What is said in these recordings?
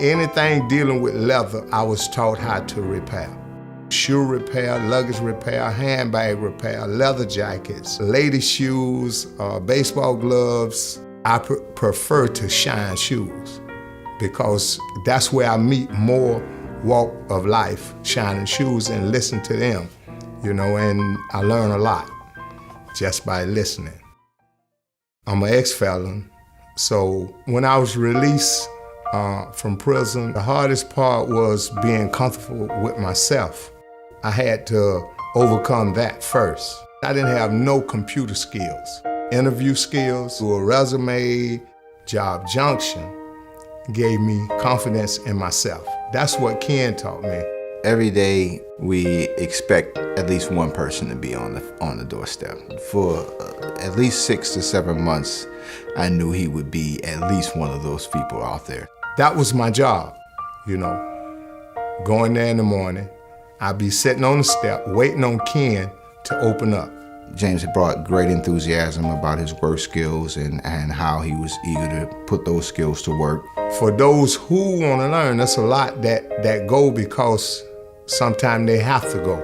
Anything dealing with leather, I was taught how to repair. Shoe repair, luggage repair, handbag repair, leather jackets, ladies' shoes, baseball gloves. I prefer to shine shoes because that's where I meet more walk of life, shining shoes, and listen to them, and I learn a lot just by listening. I'm an ex-felon, so when I was released from prison, the hardest part was being comfortable with myself. I had to overcome that first. I didn't have no computer skills. Interview skills, a resume, job junction gave me confidence in myself. That's what Ken taught me. Every day we expect at least one person to be on the doorstep. For at least 6 to 7 months, I knew he would be at least one of those people out there. That was my job, going there in the morning. I'd be sitting on the step waiting on Ken to open up. James had brought great enthusiasm about his work skills and how he was eager to put those skills to work. For those who want to learn, there's a lot that go because sometimes they have to go.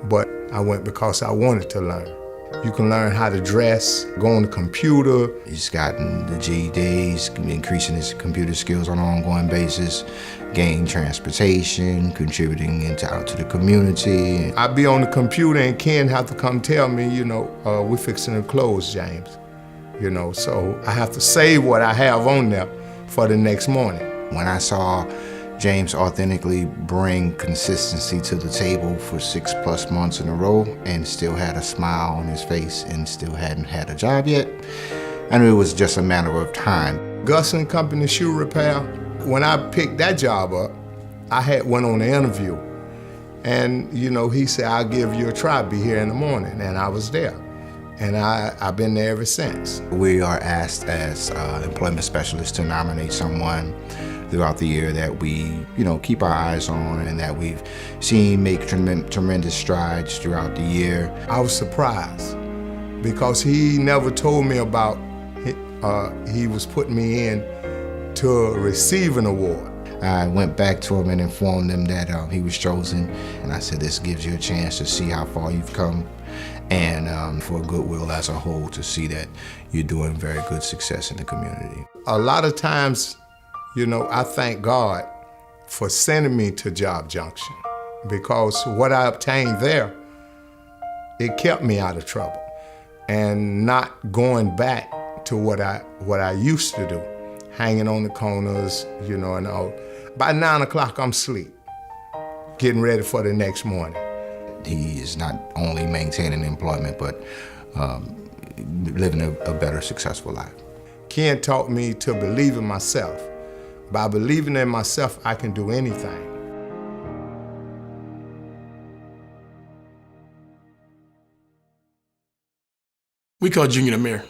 But I went because I wanted to learn. You can learn how to dress, go on the computer. He's gotten the GEDs, increasing his computer skills on an ongoing basis, gain transportation, contributing out to the community. I'd be on the computer and Ken have to come tell me, we're fixing to close, James. So I have to save what I have on there for the next morning. When I saw James authentically bring consistency to the table for 6+ months in a row and still had a smile on his face and still hadn't had a job yet, I knew it was just a matter of time. Gus & Company shoe repair, when I picked that job up, I went on the interview. And, he said, I'll give you a try, be here in the morning. And I was there. And I've been there ever since. We are asked as employment specialists to nominate someone throughout the year that we, keep our eyes on and that we've seen make tremendous strides throughout the year. I was surprised because he never told me about he was putting me in to receive an award. I went back to him and informed him that he was chosen, and I said, this gives you a chance to see how far you've come, and for Goodwill as a whole to see that you're doing very good success in the community. A lot of times, I thank God for sending me to Job Junction because what I obtained there, it kept me out of trouble and not going back to what I used to do, hanging on the corners, and all. By 9 o'clock, I'm asleep, getting ready for the next morning. He is not only maintaining employment, but living a better, successful life. Ken taught me to believe in myself. By believing in myself, I can do anything. We call Junior the mayor.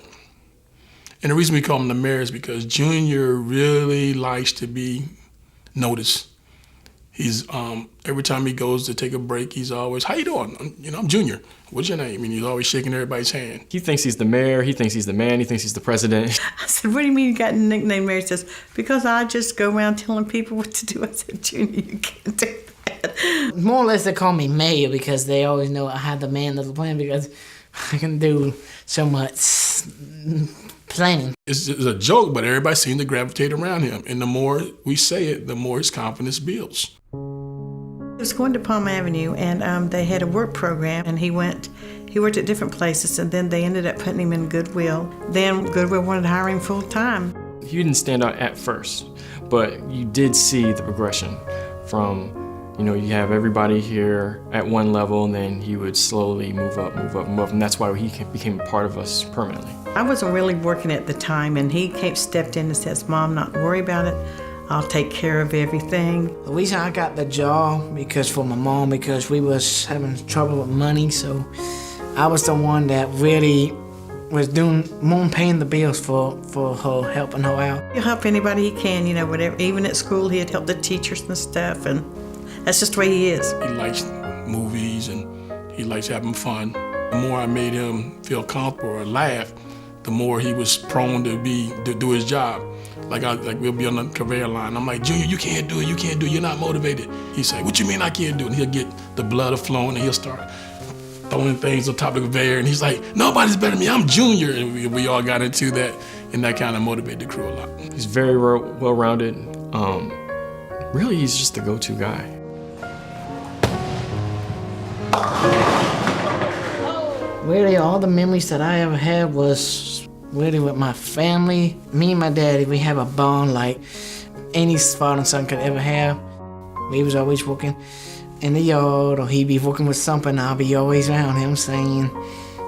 And the reason we call him the mayor is because Junior really likes to be noticed. He's, every time he goes to take a break, he's always, how you doing? I'm Junior. What's your name? And he's always shaking everybody's hand. He thinks he's the mayor, he thinks he's the man, he thinks he's the president. I said, what do you mean you got a nickname mayor? He says, because I just go around telling people what to do. I said, Junior, you can't do that. More or less they call me mayor because they always know I have the man of the plan because I can do so much planning. It's a joke, but everybody seems to gravitate around him. And the more we say it, the more his confidence builds. He was going to Palm Avenue, and they had a work program, and he worked at different places, and then they ended up putting him in Goodwill. Then Goodwill wanted to hire him full time. You didn't stand out at first, but you did see the progression from, you have everybody here at one level, and then he would slowly move up, and that's why he became a part of us permanently. I wasn't really working at the time, and he stepped in and says, Mom, not to worry about it. I'll take care of everything. The reason I got the job for my mom, because we was having trouble with money, so I was the one that really was paying the bills for her, helping her out. He'll help anybody he can, whatever. Even at school, he'd help the teachers and stuff, and that's just the way he is. He likes movies and he likes having fun. The more I made him feel comfortable or laugh, the more he was prone to do his job. Like we'll be on the conveyor line. I'm like, Junior, you can't do it. You're not motivated. He'd say, what you mean I can't do it? And he'll get the blood flowing and he'll start throwing things on top of the conveyor. And he's like, nobody's better than me. I'm Junior. And we all got into that, and that kind of motivated the crew a lot. He's very well-rounded. Really, he's just the go-to guy. Really, all the memories that I ever had was really with my family. Me and my daddy, we have a bond like any father and son could ever have. We was always working in the yard, or he'd be working with something. I'll be always around him saying,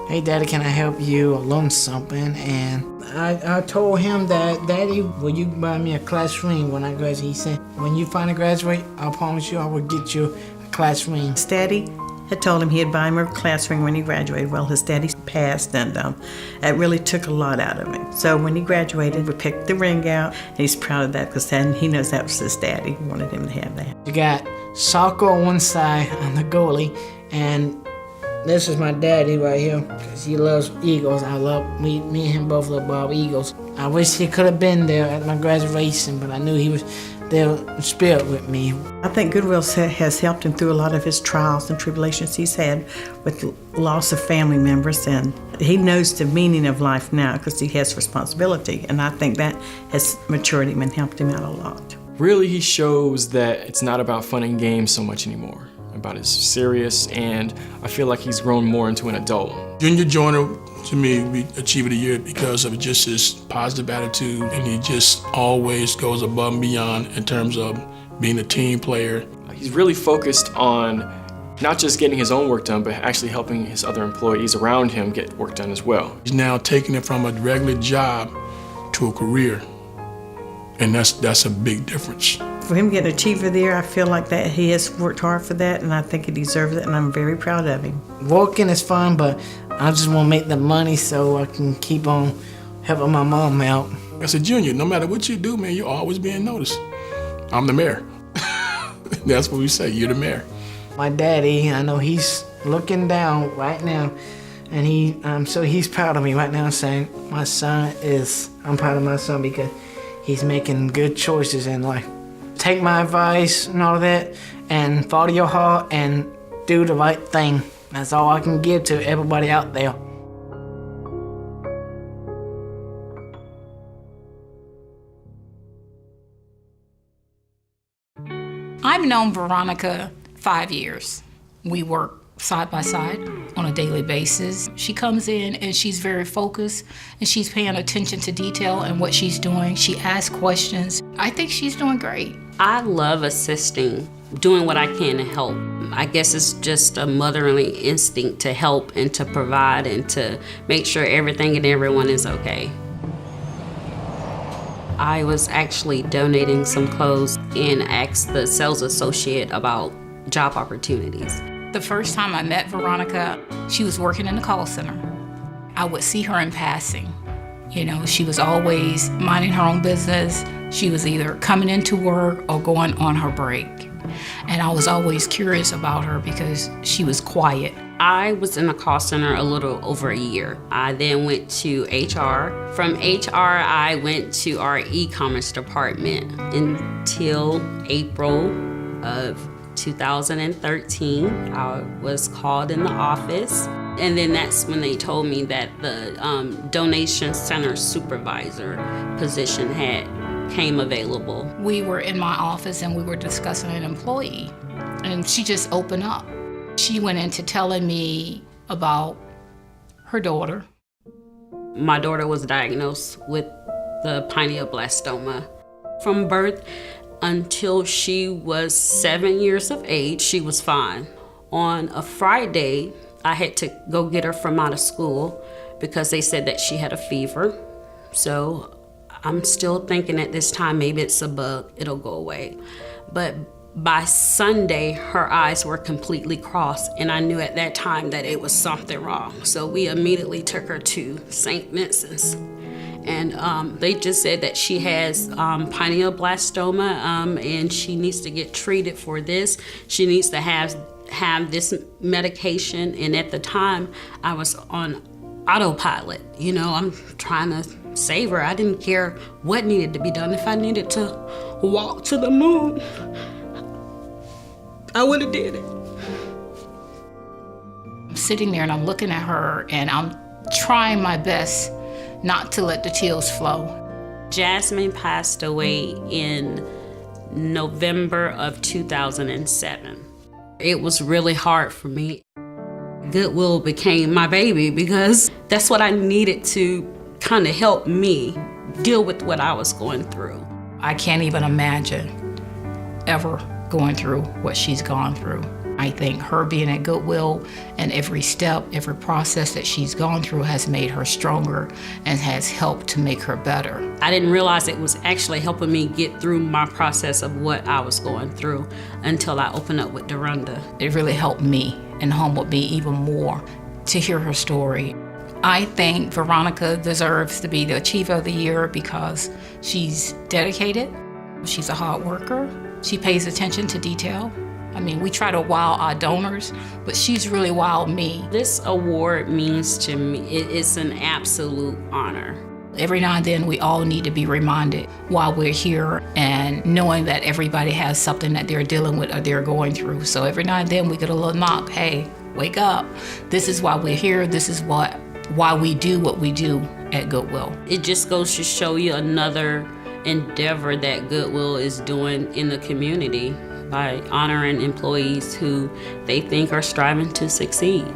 hey, Daddy, can I help you or learn something? And I told him that, Daddy, will you buy me a class ring when I graduate? He said, when you finally graduate, I promise you I will get you a class ring. His daddy had told him he'd buy him a class ring when he graduated. Well, his daddy passed, and it really took a lot out of him. So when he graduated, we picked the ring out, and he's proud of that because then he knows that was his daddy. He wanted him to have that. You got soccer on one side on the goalie, and this is my daddy right here because he loves Eagles. Me and him both love Bob Eagles. I wish he could have been there at my graduation, but I knew he was there in spirit with me. I think Goodwill has helped him through a lot of his trials and tribulations he's had with loss of family members, and he knows the meaning of life now because he has responsibility, and I think that has matured him and helped him out a lot. Really, he shows that it's not about fun and games so much anymore, about his serious, and I feel like he's grown more into an adult. Junior Joyner, to me, we Achiever of the Year because of just his positive attitude, and he just always goes above and beyond in terms of being a team player. He's really focused on not just getting his own work done, but actually helping his other employees around him get work done as well. He's now taking it from a regular job to a career, and that's a big difference. For him getting Achiever of the Year, I feel like that he has worked hard for that, and I think he deserves it, and I'm very proud of him. Working is fun, but I just want to make the money so I can keep on helping my mom out. I said, Junior, no matter what you do, man, you're always being noticed. I'm the mayor. That's what we say, you're the mayor. My daddy, I know he's looking down right now, and he's proud of me right now, saying I'm proud of my son because he's making good choices in life. Take my advice and all that, and follow your heart and do the right thing. That's all I can give to everybody out there. I've known Veronica 5 years. We work side by side on a daily basis. She comes in and she's very focused and she's paying attention to detail and what she's doing. She asks questions. I think she's doing great. I love assisting, doing what I can to help. I guess it's just a motherly instinct to help and to provide and to make sure everything and everyone is okay. I was actually donating some clothes and asked the sales associate about job opportunities. The first time I met Veronica, she was working in the call center. I would see her in passing. You know, she was always minding her own business. She was either coming into work or going on her break. And I was always curious about her because she was quiet. I was in a call center a little over a year. I then went to HR. From HR, I went to our e-commerce department until April of 2013. I was called in the office, and then that's when they told me that the donation center supervisor position came available. We were in my office and we were discussing an employee, and she just opened up. She went into telling me about her daughter. My daughter was diagnosed with the pineoblastoma. From birth until she was 7 years of age, she was fine. On a Friday, I had to go get her from out of school because they said that she had a fever. So I'm still thinking at this time, maybe it's a bug, it'll go away. But by Sunday, her eyes were completely crossed, and I knew at that time that it was something wrong. So we immediately took her to St. Vincent's. And they just said that she has pineoblastoma, and she needs to get treated for this. She needs to have this medication. And at the time, I was on autopilot. You know, I'm trying to save her. I didn't care what needed to be done. If I needed to walk to the moon, I would have did it. I'm sitting there and I'm looking at her and I'm trying my best not to let the tears flow. Jasmine passed away in November of 2007. It was really hard for me. Goodwill became my baby because that's what I needed to kind of help me deal with what I was going through. I can't even imagine ever going through what she's gone through. I think her being at Goodwill and every step, every process that she's gone through has made her stronger and has helped to make her better. I didn't realize it was actually helping me get through my process of what I was going through until I opened up with Dorinda. It really helped me and humbled me even more to hear her story. I think Veronica deserves to be the Achiever of the Year because she's dedicated, she's a hard worker, she pays attention to detail. I mean, we try to wow our donors, but she's really wowed me. This award means to me, it's an absolute honor. Every now and then we all need to be reminded while we're here and knowing that everybody has something that they're dealing with or they're going through. So every now and then we get a little knock, hey, wake up. This is why we're here. This is why we do what we do at Goodwill. It just goes to show you another endeavor that Goodwill is doing in the community by honoring employees who they think are striving to succeed.